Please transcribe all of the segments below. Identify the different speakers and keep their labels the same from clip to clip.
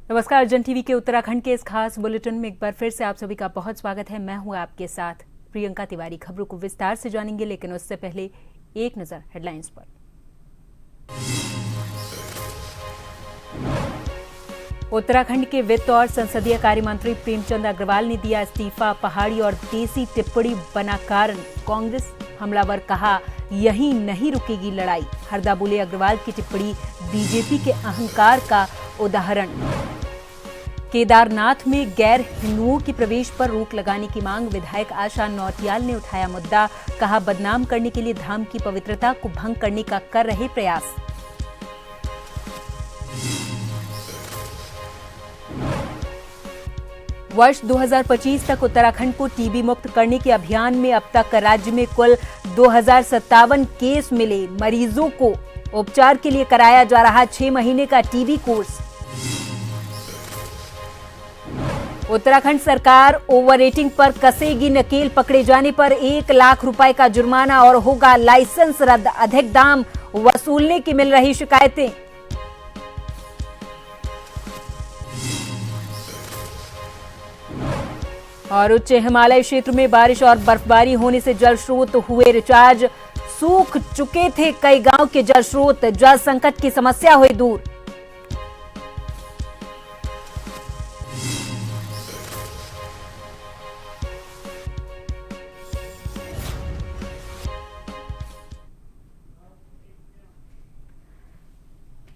Speaker 1: नमस्कार। अर्जन टीवी के उत्तराखंड के इस खास बुलेटिन में एक बार फिर से आप सभी का बहुत स्वागत है। मैं हूं आपके साथ प्रियंका तिवारी। खबरों को विस्तार से जानेंगे, लेकिन उससे पहले एक नजर हेडलाइंस पर। उत्तराखंड के वित्त और संसदीय कार्य मंत्री प्रेमचंद अग्रवाल ने दिया इस्तीफा। पहाड़ी और देसी टिप्पणी बना कारण। कांग्रेस हमलावर कहा, यहीं नहीं रुकेगी लड़ाई। हरदा बोले, अग्रवाल की टिप्पणी बीजेपी के अहंकार का उदाहरण। केदारनाथ में गैर हिंदुओं के प्रवेश पर रोक लगाने की मांग। विधायक आशा नौटियाल ने उठाया मुद्दा। कहा, बदनाम करने के लिए धाम की पवित्रता को भंग करने का कर रहे प्रयास। वर्ष 2025 तक उत्तराखंड को टीबी मुक्त करने के अभियान में अब तक राज्य में कुल 2057 केस मिले। मरीजों को उपचार के लिए कराया जा रहा 6 महीने का टीबी कोर्स। उत्तराखंड सरकार ओवर रेटिंग पर कसेगी नकेल। पकड़े जाने पर 1 लाख रुपए का जुर्माना और होगा लाइसेंस रद्द। अधिक दाम वसूलने की मिल रही शिकायतें। और उच्च हिमालय क्षेत्र में बारिश और बर्फबारी होने से जल स्रोत हुए रिचार्ज। सूख चुके थे कई गांव के जल स्रोत। जल संकट की समस्या हुई दूर।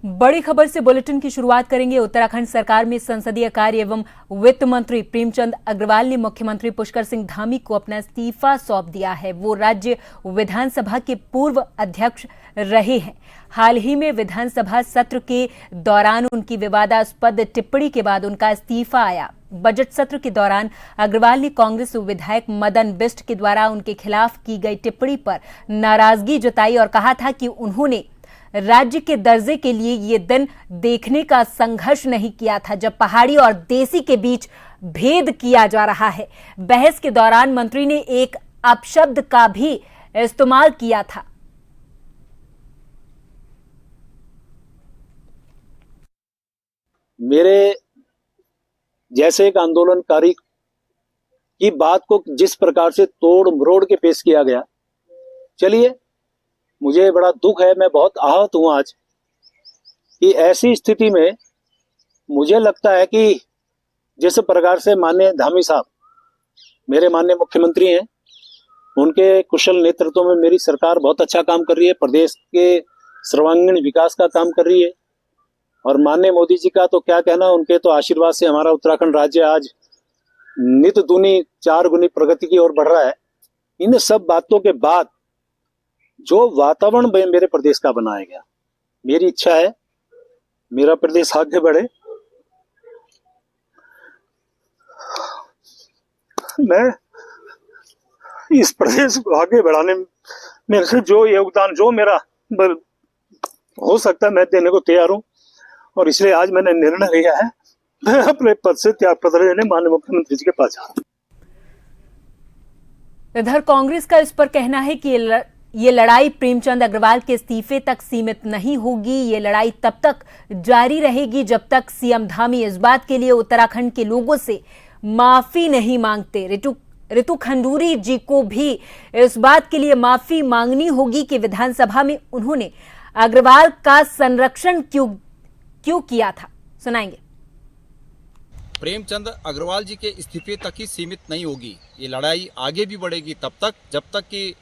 Speaker 1: बड़ी खबर से बुलेटिन की शुरुआत करेंगे। उत्तराखंड सरकार में संसदीय कार्य एवं वित्त मंत्री प्रेमचंद अग्रवाल ने मुख्यमंत्री पुष्कर सिंह धामी को अपना इस्तीफा सौंप दिया है। वो राज्य विधानसभा के पूर्व अध्यक्ष रहे हैं। हाल ही में विधानसभा सत्र के दौरान उनकी विवादास्पद टिप्पणी के बाद उनका इस्तीफा आया। बजट सत्र के दौरान अग्रवाल ने कांग्रेस विधायक मदन बिष्ट के द्वारा उनके खिलाफ की गई टिप्पणी पर नाराजगी जताई और कहा था कि उन्होंने राज्य के दर्जे के लिए ये दिन देखने का संघर्ष नहीं किया था जब पहाड़ी और देसी के बीच भेद किया जा रहा है। बहस के दौरान मंत्री ने एक अपशब्द का भी इस्तेमाल किया था।
Speaker 2: मेरे जैसे एक आंदोलनकारी की बात को जिस प्रकार से तोड़ मरोड़ के पेश किया गया, चलिए मुझे बड़ा दुख है, मैं बहुत आहत हूं आज कि ऐसी स्थिति में मुझे लगता है कि जिस प्रकार से माननीय धामी साहब मेरे माननीय मुख्यमंत्री हैं, उनके कुशल नेतृत्व में मेरी सरकार बहुत अच्छा काम कर रही है, प्रदेश के सर्वांगीण विकास का काम कर रही है। और माननीय मोदी जी का तो क्या कहना, उनके तो आशीर्वाद से हमारा उत्तराखंड राज्य आज नित दूनी 4 गुनी प्रगति की ओर बढ़ रहा है। इन सब बातों के बाद जो वातावरण मेरे प्रदेश का बनाया गया, मेरी इच्छा है मेरा प्रदेश आगे बढ़े। मैं इस प्रदेश को आगे बढ़ाने में से जो योगदान जो मेरा हो सकता है मैं देने को तैयार हूं। और इसलिए आज मैंने निर्णय लिया है, मैं अपने पद से त्याग पत्र देने माननीय मुख्यमंत्री जी के पास जा रहा हूं।
Speaker 1: इधर कांग्रेस का इस पर कहना है कि ये लड़ाई प्रेमचंद अग्रवाल के इस्तीफे तक सीमित नहीं होगी। ये लड़ाई तब तक जारी रहेगी जब तक सीएम धामी इस बात के लिए उत्तराखंड के लोगों से माफी नहीं मांगते। ऋतु खंडूरी जी को भी इस बात के लिए माफी मांगनी होगी कि विधानसभा में उन्होंने अग्रवाल का संरक्षण क्यों किया था। सुनाएंगे।
Speaker 3: प्रेमचंद अग्रवाल जी के इस्तीफे तक ही सीमित नहीं होगी, ये लड़ाई आगे भी बढ़ेगी तब तक जब तक कि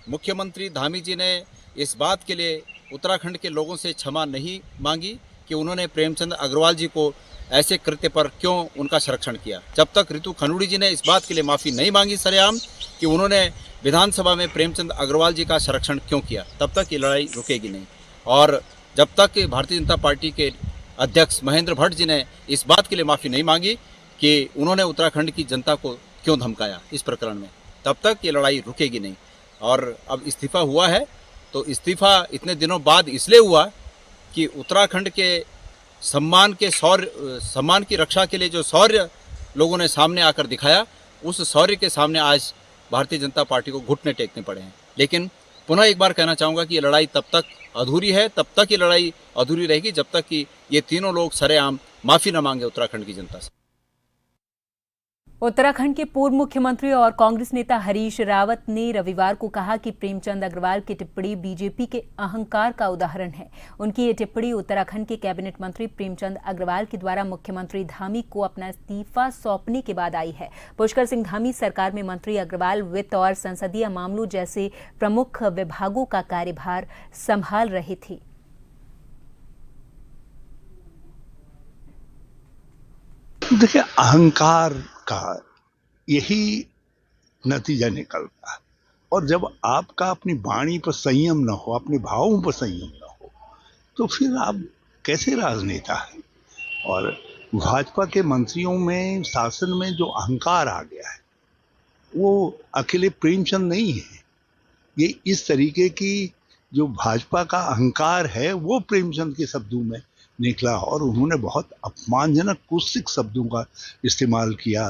Speaker 3: मुख्यमंत्री धामी जी ने इस बात के लिए उत्तराखंड के लोगों से क्षमा नहीं मांगी कि उन्होंने प्रेमचंद अग्रवाल जी को ऐसे कृत्य पर क्यों उनका संरक्षण किया। जब तक ऋतु खनूड़ी जी ने इस बात के लिए माफ़ी नहीं मांगी सरेआम कि उन्होंने विधानसभा में प्रेमचंद अग्रवाल जी का संरक्षण क्यों किया, तब तक ये लड़ाई रुकेगी नहीं। और जब तक भारतीय जनता पार्टी के अध्यक्ष महेंद्र भट्ट जी ने इस बात के लिए माफ़ी नहीं मांगी कि उन्होंने उत्तराखंड की जनता को क्यों धमकाया इस प्रकरण में, तब तक ये लड़ाई रुकेगी नहीं। और अब इस्तीफा हुआ है तो इस्तीफा इतने दिनों बाद इसलिए हुआ कि उत्तराखंड के सम्मान की रक्षा के लिए जो शौर्य लोगों ने सामने आकर दिखाया, उस शौर्य के सामने आज भारतीय जनता पार्टी को घुटने टेकने पड़े हैं। लेकिन पुनः एक बार कहना चाहूँगा कि ये लड़ाई तब तक अधूरी है, तब तक ये लड़ाई अधूरी रहेगी जब तक कि ये तीनों लोग सरेआम माफ़ी न मांगे उत्तराखंड की जनता से।
Speaker 1: उत्तराखंड के पूर्व मुख्यमंत्री और कांग्रेस नेता हरीश रावत ने रविवार को कहा कि प्रेमचंद अग्रवाल की टिप्पणी बीजेपी के अहंकार का उदाहरण है। उनकी ये टिप्पणी उत्तराखंड के कैबिनेट मंत्री प्रेमचंद अग्रवाल के द्वारा मुख्यमंत्री धामी को अपना इस्तीफा सौंपने के बाद आई है। पुष्कर सिंह धामी सरकार में मंत्री अग्रवाल वित्त और संसदीय मामलों जैसे प्रमुख विभागों का कार्यभार संभाल रहे थे।
Speaker 4: देखिए, अहंकार का यही नतीजा निकलता है। और जब आपका अपनी वाणी पर संयम न हो, अपने भावों पर संयम न हो, तो फिर आप कैसे राजनेता हैं। और भाजपा के मंत्रियों में, शासन में जो अहंकार आ गया है, वो अकेले प्रेमचंद नहीं है। ये इस तरीके की जो भाजपा का अहंकार है वो प्रेमचंद के शब्दों में निकला और उन्होंने बहुत अपमानजनक कुत्सित शब्दों का इस्तेमाल किया।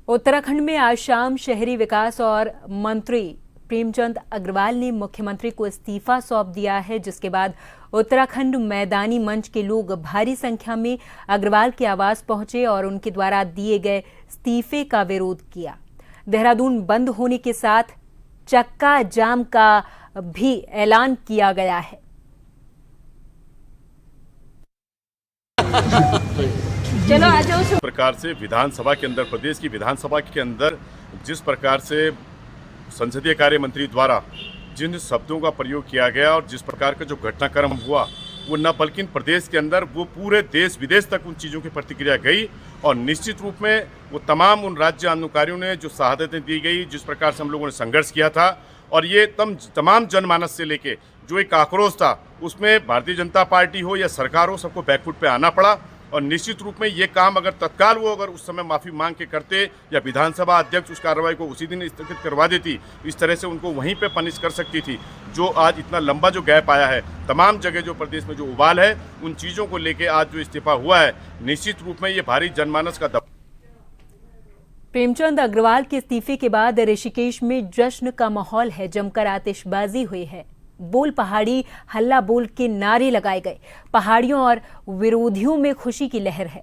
Speaker 1: उत्तराखंड में आज शाम शहरी विकास और मंत्री प्रेमचंद अग्रवाल ने मुख्यमंत्री को इस्तीफा सौंप दिया है, जिसके बाद उत्तराखंड मैदानी मंच के लोग भारी संख्या में अग्रवाल के आवास पहुंचे और उनके द्वारा दिए गए इस्तीफे का विरोध किया। देहरादून बंद होने के साथ चक्का जाम का भी ऐलान किया गया है।
Speaker 5: चलो आ जाओ।
Speaker 6: जिस प्रकार से विधानसभा के अंदर, प्रदेश की विधानसभा के अंदर जिस प्रकार से संसदीय कार्य मंत्री द्वारा जिन शब्दों का प्रयोग किया गया और जिस प्रकार का जो घटनाक्रम हुआ, वो न बल्कि प्रदेश के अंदर, वो पूरे देश विदेश तक उन चीज़ों की प्रतिक्रिया गई। और निश्चित रूप में वो तमाम उन राज्य आंदोलनकारियों ने जो शहादतें दी गई, जिस प्रकार से हम लोगों ने संघर्ष किया था, और ये तमाम जनमानस से लेके जो एक आक्रोश था, उसमें भारतीय जनता पार्टी हो या सरकार हो, सबको बैकफुट पे आना पड़ा। और निश्चित रूप में ये काम अगर तत्काल वो अगर उस समय माफ़ी मांग के करते या विधानसभा अध्यक्ष उस कार्रवाई को उसी दिन स्थगित करवा देती, इस तरह से उनको वहीं पे पनिश कर सकती थी। जो आज इतना लंबा जो गैप आया है, तमाम जगह जो प्रदेश में जो उबाल है, उन चीज़ों को लेके आज जो इस्तीफा हुआ है, निश्चित रूप में ये भारी जनमानस का दबाव।
Speaker 1: प्रेमचंद अग्रवाल के इस्तीफे के बाद ऋषिकेश में जश्न का माहौल है। जमकर आतिशबाजी हुई है। बोल पहाड़ी, हल्ला बोल के नारे लगाए गए। पहाड़ियों और विरोधियों में खुशी की लहर है।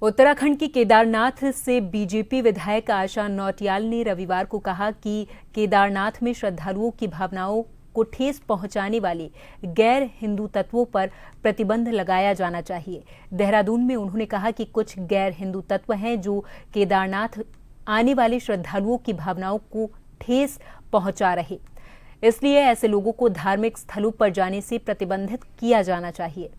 Speaker 1: उत्तराखंड के केदारनाथ से बीजेपी विधायक आशा नौटियाल ने रविवार को कहा कि केदारनाथ में श्रद्धालुओं की भावनाओं को ठेस पहुंचाने वाले गैर हिंदू तत्वों पर प्रतिबंध लगाया जाना चाहिए। देहरादून में उन्होंने कहा कि कुछ गैर हिंदू तत्व हैं जो केदारनाथ आने वाले श्रद्धालुओं की भावनाओं को ठेस पहुंचा रहे, इसलिए ऐसे लोगों को धार्मिक स्थलों पर जाने से प्रतिबंधित किया जाना चाहिए।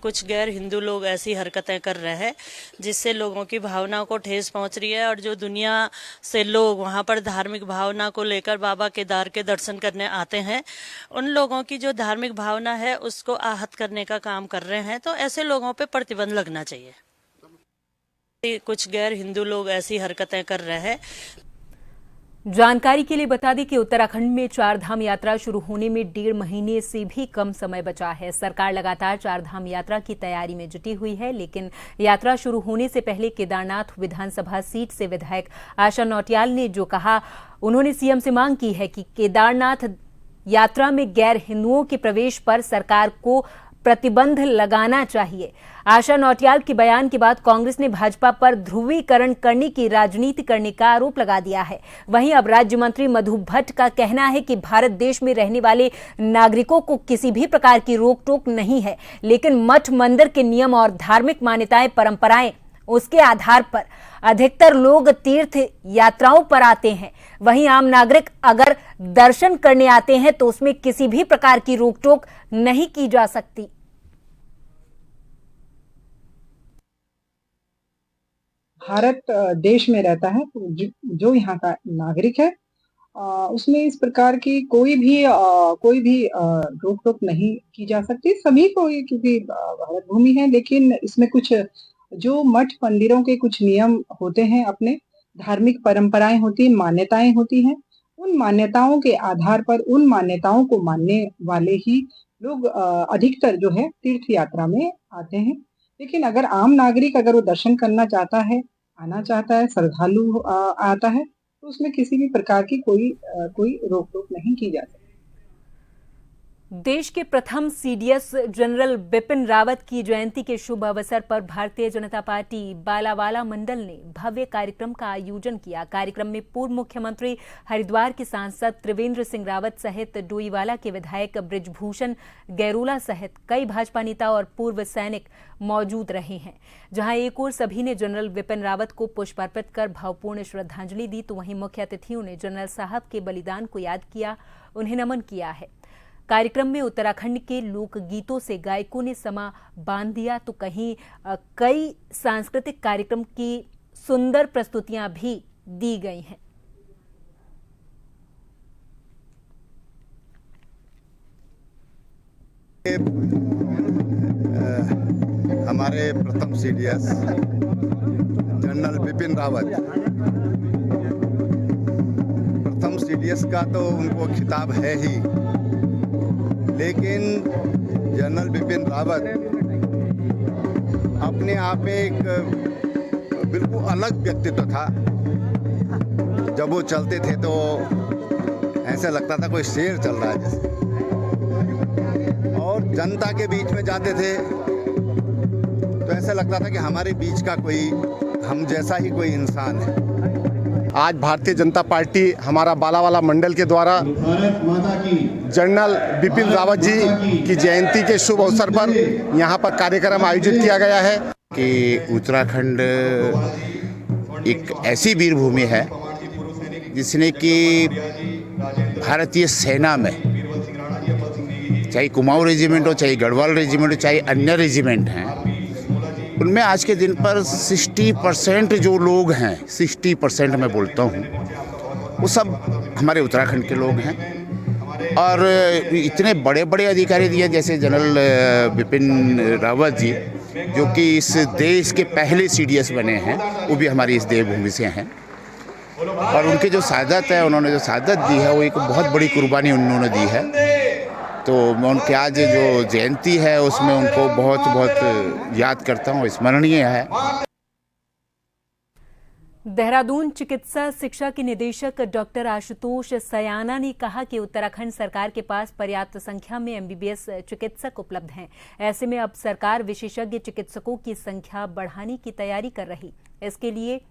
Speaker 5: कुछ गैर हिंदू लोग ऐसी हरकतें कर रहे हैं जिससे लोगों की भावनाओं को ठेस पहुंच रही है, और जो दुनिया से लोग वहां पर धार्मिक भावना को लेकर बाबा केदार के दर्शन करने आते हैं, उन लोगों की जो धार्मिक भावना है उसको आहत करने का काम कर रहे हैं। तो ऐसे लोगों पे प्रतिबंध लगना चाहिए। कुछ गैर हिंदू लोग ऐसी हरकतें कर रहे हैं।
Speaker 1: जानकारी के लिए बता दें कि उत्तराखंड में चारधाम यात्रा शुरू होने में 1.5 महीने से भी कम समय बचा है। सरकार लगातार चारधाम यात्रा की तैयारी में जुटी हुई है, लेकिन यात्रा शुरू होने से पहले केदारनाथ विधानसभा सीट से विधायक आशा नौटियाल ने जो कहा, उन्होंने सीएम से मांग की है कि केदारनाथ यात्रा में गैर हिंदुओं के प्रवेश पर सरकार को प्रतिबंध लगाना चाहिए। आशा नौटियाल के बयान के बाद कांग्रेस ने भाजपा पर ध्रुवीकरण करने की राजनीति करने का आरोप लगा दिया है। वहीं अब राज्य मंत्री मधु भट्ट का कहना है कि भारत देश में रहने वाले नागरिकों को किसी भी प्रकार की रोक टोक नहीं है, लेकिन मठ मंदिर के नियम और धार्मिक मान्यताएं, परंपराएं, उसके आधार पर अधिकतर लोग तीर्थ यात्राओं पर आते हैं। वहीं आम नागरिक अगर दर्शन करने आते हैं तो उसमें किसी भी प्रकार की रोक टोक नहीं की जा सकती।
Speaker 7: भारत देश में रहता है तो जो यहाँ का नागरिक है उसमें इस प्रकार की कोई भी रोक टोक नहीं की जा सकती। सभी को, क्योंकि भारत भूमि है, लेकिन इसमें कुछ जो मठ मंदिरों के कुछ नियम होते हैं, अपने धार्मिक परंपराएं होती हैं, मान्यताएं होती हैं, उन उन मान्यताओं के आधार पर उन मान्यताओं को मानने वाले ही लोग अधिकतर जो है तीर्थ यात्रा में आते हैं। लेकिन अगर आम नागरिक अगर वो दर्शन करना चाहता है, आना चाहता है, श्रद्धालु आता है, तो उसमें किसी भी प्रकार की कोई रोक-टोक नहीं की जा सकती।
Speaker 1: देश के प्रथम सीडीएस जनरल बिपिन रावत की जयंती के शुभ अवसर पर भारतीय जनता पार्टी बालावाला मंडल ने भव्य कार्यक्रम का आयोजन किया। कार्यक्रम में पूर्व मुख्यमंत्री हरिद्वार के सांसद त्रिवेंद्र सिंह रावत सहित डोईवाला के विधायक बृजभूषण गैरोला सहित कई भाजपा नेता और पूर्व सैनिक मौजूद रहे हैं। जहां एक ओर सभी ने जनरल बिपिन रावत को पुष्प अर्पित कर भावपूर्ण श्रद्धांजलि दी, तो वहीं मुख्य अतिथियों ने जनरल साहब के बलिदान को याद किया, उन्हें नमन किया है। कार्यक्रम में उत्तराखंड के लोकगीतों से गायकों ने समा बांध दिया, तो कहीं कई सांस्कृतिक कार्यक्रम की सुंदर प्रस्तुतियां भी दी गई हैं।
Speaker 8: हमारे प्रथम सीडीएस जनरल बिपिन रावत, प्रथम सीडीएस का तो उनको खिताब है ही, लेकिन जनरल बिपिन रावत अपने आप में एक बिल्कुल अलग व्यक्तित्व था। जब वो चलते थे तो ऐसा लगता था कोई शेर चल रहा है जैसे, और जनता के बीच में जाते थे तो ऐसा लगता था कि हमारे बीच का कोई हम जैसा ही कोई इंसान है।
Speaker 9: आज भारतीय जनता पार्टी हमारा बालावाला मंडल के द्वारा जनरल बिपिन रावत जी की जयंती के शुभ अवसर पर यहाँ पर कार्यक्रम आयोजित किया गया है
Speaker 10: कि उत्तराखंड एक ऐसी वीर भूमि है जिसने कि भारतीय सेना में, चाहे कुमाऊं रेजिमेंट हो, चाहे गढ़वाल रेजिमेंट हो, चाहे अन्य रेजिमेंट हैं, उनमें आज के दिन पर 60% जो लोग हैं, 60% मैं बोलता हूँ, वो सब हमारे उत्तराखंड के लोग हैं। और इतने बड़े बड़े अधिकारी दिए जैसे जनरल बिपिन रावत जी, जो कि इस देश के पहले सीडीएस बने हैं, वो भी हमारी इस देवभूमि से हैं। और उनकी जो शहादत है, उन्होंने जो शहादत दी है, वो एक बहुत बड़ी कुर्बानी उन्होंने दी है। तो मैं उनके आज जो जयंती है उसमें उनको बहुत बहुत याद करता हूँ, स्मरणीय है।
Speaker 1: देहरादून चिकित्सा शिक्षा के निदेशक डॉक्टर आशुतोष सयाना ने कहा कि उत्तराखंड सरकार के पास पर्याप्त संख्या में एमबीबीएस चिकित्सक उपलब्ध हैं। ऐसे में अब सरकार विशेषज्ञ चिकित्सकों की संख्या बढ़ाने की तैयारी कर रही। इसके लिए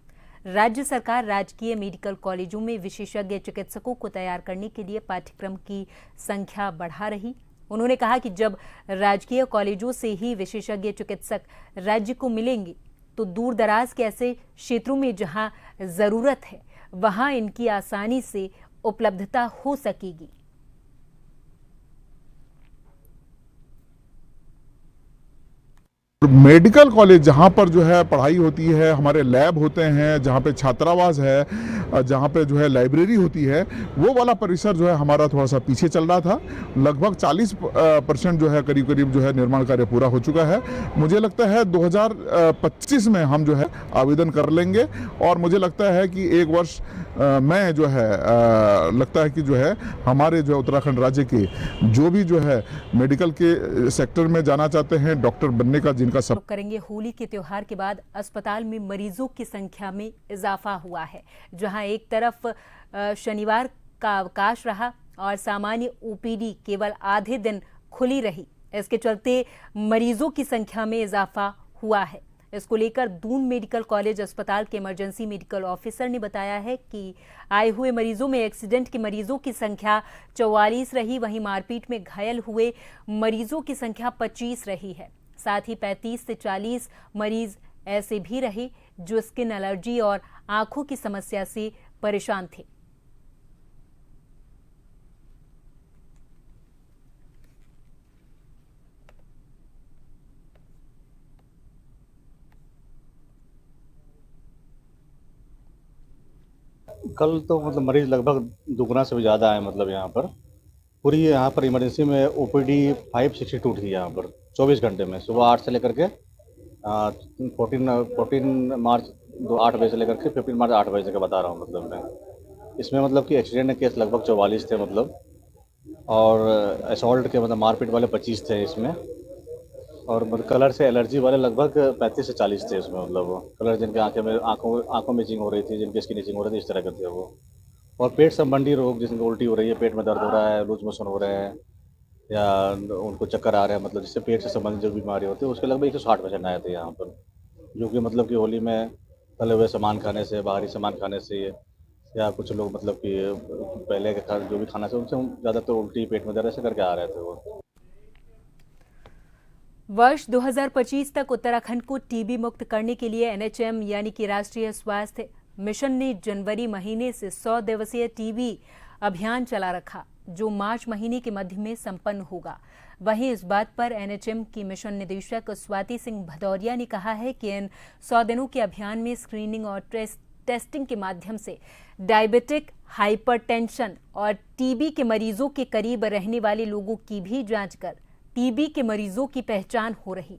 Speaker 1: राज्य सरकार राजकीय मेडिकल कॉलेजों में विशेषज्ञ चिकित्सकों को तैयार करने के लिए पाठ्यक्रम की संख्या बढ़ा रही। उन्होंने कहा कि जब राजकीय कॉलेजों से ही विशेषज्ञ चिकित्सक राज्य को मिलेंगे, तो दूर दराज के ऐसे क्षेत्रों में जहां जरूरत है, वहां इनकी आसानी से उपलब्धता हो सकेगी।
Speaker 11: मेडिकल कॉलेज जहाँ पर जो है पढ़ाई होती है, हमारे लैब होते हैं, जहाँ पे छात्रावास है, जहाँ पे जो है लाइब्रेरी होती है, वो वाला परिसर जो है हमारा थोड़ा सा पीछे चल रहा था। लगभग 40% जो है करीब करीब जो है निर्माण कार्य पूरा हो चुका है। मुझे लगता है 2025 में हम जो है आवेदन कर लेंगे, और मुझे लगता है कि एक वर्ष में जो है लगता है कि जो है हमारे जो उत्तराखंड राज्य के जो भी जो है मेडिकल के सेक्टर में जाना चाहते हैं, डॉक्टर बनने का जिनका सब
Speaker 1: करेंगे। होली के त्योहार के बाद अस्पताल में मरीजों की संख्या में इजाफा हुआ है। जहां एक तरफ शनिवार का अवकाश रहा और सामान्य ओपीडी केवल आधे दिन खुली रही, इसके चलते मरीजों की संख्या में इजाफा हुआ है। इसको लेकर दून मेडिकल कॉलेज अस्पताल के इमरजेंसी मेडिकल ऑफिसर ने बताया है कि आए हुए मरीजों में एक्सीडेंट के मरीजों की संख्या 44 रही, वहीं मारपीट में घायल हुए मरीजों की संख्या 25 रही है। साथ ही 35 से 40 मरीज ऐसे भी रहे जो स्किन एलर्जी और आंखों की समस्या से परेशान थे।
Speaker 12: कल तो मतलब मरीज लगभग दुगना से भी ज़्यादा है। मतलब यहाँ पर पूरी यहाँ पर इमरजेंसी में ओपीडी 562 थी यहाँ पर 24 घंटे में, सुबह 8 से लेकर के 14 मार्च 8 बजे से लेकर के 15 मार्च 8 बजे तक बता रहा हूँ। मतलब मैं इसमें मतलब कि एक्सीडेंट केस लगभग 44 थे मतलब, और असॉल्ट के मतलब मारपीट वाले 25 थे इसमें, और मतलब कलर से एलर्जी वाले लगभग 35 से 40 थे इसमें। मतलब वो कलर जिनके आंखों में इचिंग हो रही थी, जिनकी स्किन इचिंग हो रही थी, इस तरह के थे वो। और पेट संबंधी रोग, जिसमें उल्टी हो रही है, पेट में दर्द हो रहा है, लूज मोशन हो रहे हैं, या उनको चक्कर आ रहे हैं, मतलब जिससे पेट से संबंधित जो बीमारी होती है, उसके लगभग 160 पेशेंट आए थे यहाँ पर, जो कि मतलब कि होली में तले हुए सामान खाने से, बाहरी सामान खाने से, या कुछ लोग मतलब कि पहले के जो भी खाना से उनसे ज़्यादातर उल्टी, पेट में दर्द ऐसे करके आ रहे थे वो।
Speaker 1: वर्ष 2025 तक उत्तराखंड को टीबी मुक्त करने के लिए NHM यानी कि राष्ट्रीय स्वास्थ्य मिशन ने जनवरी महीने से 100 दिवसीय टीबी अभियान चला रखा, जो मार्च महीने के मध्य में संपन्न होगा। वहीं इस बात पर NHM की मिशन निदेशक स्वाति सिंह भदौरिया ने कहा है कि इन 100 दिनों के अभियान में स्क्रीनिंग और टेस्टिंग के माध्यम से डायबिटिक, हाइपरटेंशन और टीबी के मरीजों के करीब रहने वाले लोगों की भी जांच कर टीबी के मरीजों की पहचान हो रही।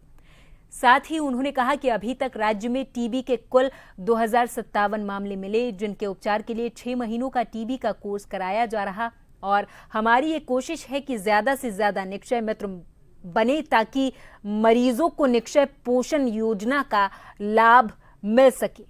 Speaker 1: साथ ही उन्होंने कहा कि अभी तक राज्य में टीबी के कुल 2057 मामले मिले, जिनके उपचार के लिए 6 महीनों का टीबी का कोर्स कराया जा रहा। और हमारी ये कोशिश है कि ज्यादा से ज्यादा निक्षय मित्र बने, ताकि मरीजों को निक्षय पोषण योजना का लाभ मिल सके।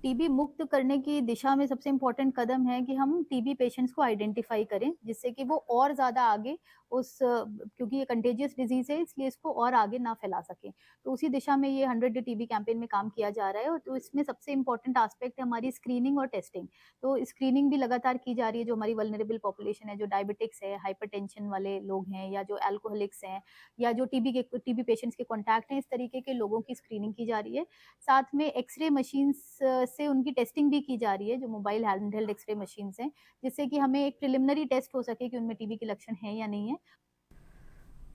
Speaker 13: टीबी मुक्त करने की दिशा में सबसे इम्पोर्टेंट कदम है कि हम टीबी पेशेंट्स को आइडेंटिफाई करें, जिससे कि वो और ज़्यादा आगे क्योंकि ये कंटेजियस डिजीज है, इसलिए इसको और आगे ना फैला सके। तो उसी दिशा में ये 100 डे टीबी कैंपेन में काम किया जा रहा है। और तो इसमें सबसे इम्पोर्टेंट एस्पेक्ट है हमारी स्क्रीनिंग और टेस्टिंग। तो स्क्रीनिंग भी लगातार की जा रही है। जो हमारी वल्नरेबल पॉपुलेशन है, जो डायबिटिक्स है, हाइपरटेंशन वाले लोग हैं, या जो एल्कोहलिक्स हैं, या जो टीबी पेशेंट्स के कॉन्टैक्ट हैं, इस तरीके के लोगों की स्क्रीनिंग की जा रही है। साथ में एक्सरे मशीन्स से उनकी टेस्टिंग भी की जा रही है, जो मोबाइल हैंडहेल्ड एक्सरे मशीन्स हैं, जिससे कि हमें एक प्रिलिमिनरी टेस्ट हो सके कि उनमें टीबी के लक्षण हैं या नहीं है।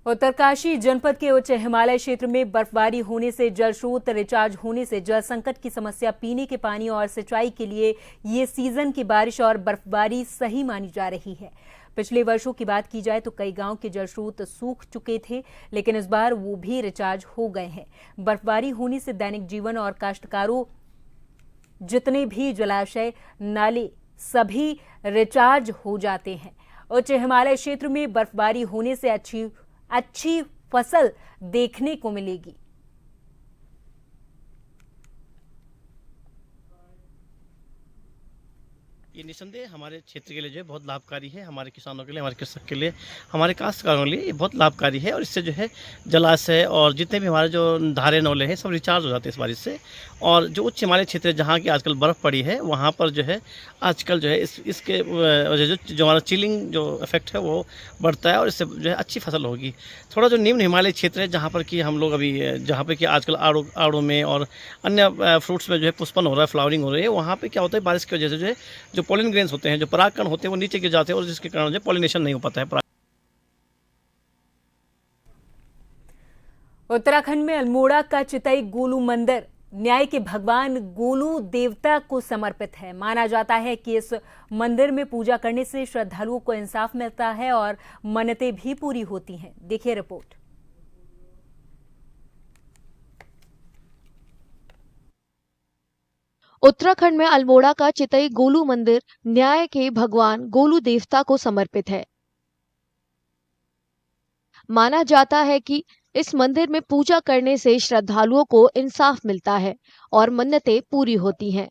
Speaker 1: उत्तरकाशी जनपद के उच्च हिमालय क्षेत्र में बर्फबारी होने से जल स्रोत रिचार्ज होने से जल संकट की समस्या पीने के पानी और सिंचाई के लिए ये सीजन की बारिश और बर्फबारी सही मानी जा रही है। पिछले वर्षों की बात की जाए तो कई गांव के जल स्रोत सूख चुके थे, लेकिन इस बार वो भी रिचार्ज हो गए हैं। बर्फबारी होने से दैनिक जीवन और काश्तकारों जितने भी जलाशय, नाले सभी रिचार्ज हो जाते हैं। उच्च हिमालय क्षेत्र में बर्फबारी होने से अच्छी फसल देखने को मिलेगी।
Speaker 14: ये निसंदेह हमारे क्षेत्र के लिए जो है बहुत लाभकारी है, हमारे किसानों के लिए, हमारे कृषक के लिए, हमारे काश्तकारों के लिए ये बहुत लाभकारी है। और इससे जो है जलाशय और जितने भी हमारे जो धारे नौले हैं सब रिचार्ज हो जाते हैं इस बारिश से। और जो उच्च हिमालय क्षेत्र है जहाँ की आजकल बर्फ़ पड़ी है, वहाँ पर जो है आजकल जो है इसके जो हमारा चिलिंग जो इफेक्ट है वो बढ़ता है, और इससे जो है अच्छी फसल होगी। थोड़ा जो निम्न हिमालय क्षेत्र है जहाँ पर कि हम लोग अभी जहाँ पर कि आजकल आड़ू में और अन्य फ्रूट्स में जो है पुष्पन हो रहा है, फ्लावरिंग हो रही है, वहाँ पर क्या होता है बारिश की वजह से जो है जो पॉलिन ग्रेन्स होते हैं, जो परागकण होते हैं, वो नीचे गिर जाते हैं, और जिसके कारण जो पॉलिनेशन नहीं हो पाता है।
Speaker 1: उत्तराखंड में अल्मोड़ा का चितई गोलू मंदिर न्याय के भगवान गोलू देवता को समर्पित है। माना जाता है कि इस मंदिर में पूजा करने से श्रद्धालुओं को इंसाफ मिलता है और मन्नतें भी पूरी होती हैं। देखिए रिपोर्ट।
Speaker 15: उत्तराखंड में अल्मोड़ा का चितई गोलू मंदिर न्याय के भगवान गोलू देवता को समर्पित है। माना जाता है कि इस मंदिर में पूजा करने से श्रद्धालुओं को इंसाफ मिलता है और मन्नतें पूरी होती हैं।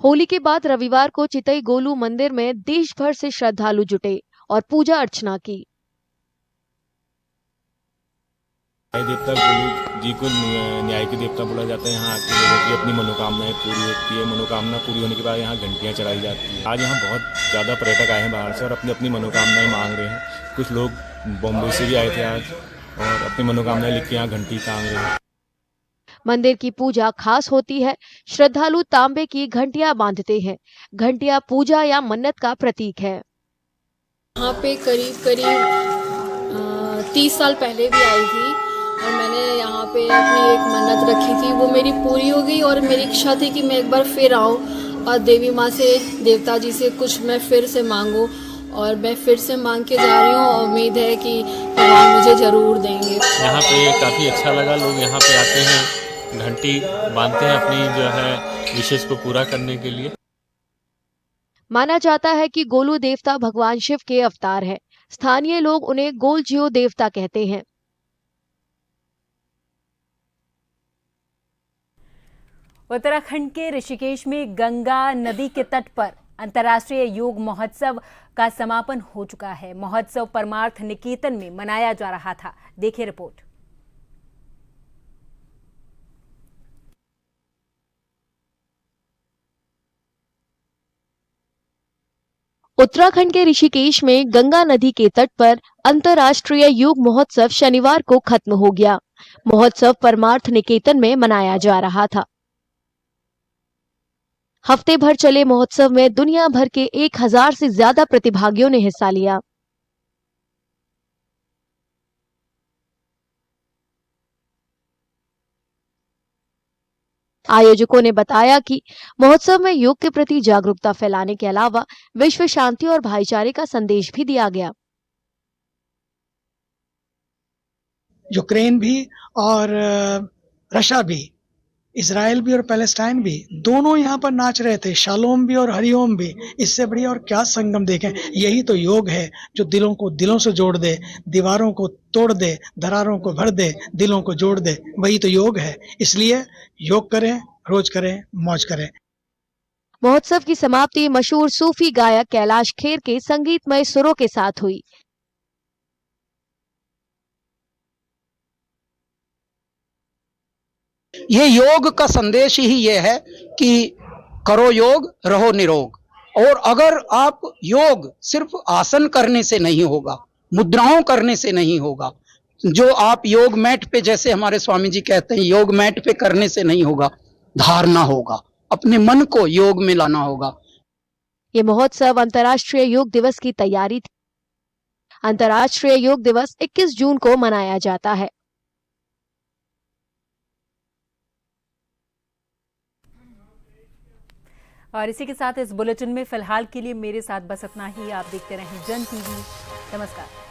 Speaker 15: होली के बाद रविवार को चितई गोलू मंदिर में देश भर से श्रद्धालु जुटे और पूजा अर्चना की।
Speaker 16: देवता गोलू जी को न्याय के देवता बोला जाता है। यहाँ आके लोगों की अपनी मनोकामनाएं पूरी होती है। मनोकामना पूरी होने के बाद यहाँ घंटियाँ चढ़ाई जाती हैं। आज यहाँ बहुत ज़्यादा पर्यटक आए हैं बाहर से और अपनी अपनी मनोकामनाएं मांग रहे हैं। कुछ लोग बॉम्बे से भी आए थे आज और अपनी मनोकामनाएं लिख के यहाँ घंटी टांग रहे हैं।
Speaker 15: मंदिर की पूजा खास होती है। श्रद्धालु तांबे की घंटियां बांधते हैं। घंटियां पूजा या मन्नत का प्रतीक है।
Speaker 17: यहाँ पे करीब 30 साल पहले भी आई थी और मैंने यहाँ पे अपनी एक मन्नत रखी थी, वो मेरी पूरी हो गई। और मेरी इच्छा थी कि मैं एक बार फिर आऊँ और देवी माँ से, देवता जी से कुछ मैं फिर से मांगूँ और मैं फिर से मांग के जा रही हूँ। उम्मीद है कि भगवान मुझे ज़रूर देंगे।
Speaker 16: यहाँ पे काफ़ी अच्छा लगा, लोग यहाँ पे आते हैं, घंटी बांधते हैं अपनी जो है विशेष को पूरा करने के लिए।
Speaker 15: माना जाता है कि गोलू देवता भगवान शिव के अवतार है। स्थानीय लोग उन्हें गोलजियो देवता कहते हैं।
Speaker 1: उत्तराखंड के ऋषिकेश में गंगा नदी के तट पर अंतर्राष्ट्रीय योग महोत्सव का समापन हो चुका है। महोत्सव परमार्थ निकेतन में मनाया जा रहा था। देखिए रिपोर्ट।
Speaker 15: उत्तराखंड के ऋषिकेश में गंगा नदी के तट पर अंतर्राष्ट्रीय योग महोत्सव शनिवार को खत्म हो गया। महोत्सव परमार्थ निकेतन में मनाया जा रहा था। हफ्ते भर चले महोत्सव में दुनिया भर के 1000 से ज्यादा प्रतिभागियों ने हिस्सा लिया। आयोजकों ने बताया कि महोत्सव में योग के प्रति जागरूकता फैलाने के अलावा विश्व शांति और भाईचारे का संदेश भी दिया गया।
Speaker 18: यूक्रेन भी और रशिया भी, इजराइल भी और पैलेस्टाइन भी, दोनों यहाँ पर नाच रहे थे। शालोम भी और हरिओम भी। इससे बढ़िया और क्या संगम देखें। यही तो योग है जो दिलों को दिलों से जोड़ दे, दीवारों को तोड़ दे, दरारों को भर दे, दिलों को जोड़ दे। वही तो योग है। इसलिए योग करें, रोज करें, मौज करें।
Speaker 15: महोत्सव की समाप्ति मशहूर सूफी गायक कैलाश खेर के संगीतमय सुरों के साथ हुई।
Speaker 19: ये योग का संदेश ही ये है कि करो योग, रहो निरोग। और अगर आप योग सिर्फ आसन करने से नहीं होगा, मुद्राओं करने से नहीं होगा, जो आप योग मैट पे, जैसे हमारे स्वामी जी कहते हैं, योग मैट पे करने से नहीं होगा, धारना होगा, अपने मन को योग में लाना होगा।
Speaker 15: ये महोत्सव अंतर्राष्ट्रीय योग दिवस की तैयारी थी। अंतर्राष्ट्रीय योग दिवस 21 जून को मनाया जाता है।
Speaker 1: और इसी के साथ इस बुलेटिन में फिलहाल के लिए मेरे साथ बस इतना ही। आप देखते रहें जन टीवी। नमस्कार।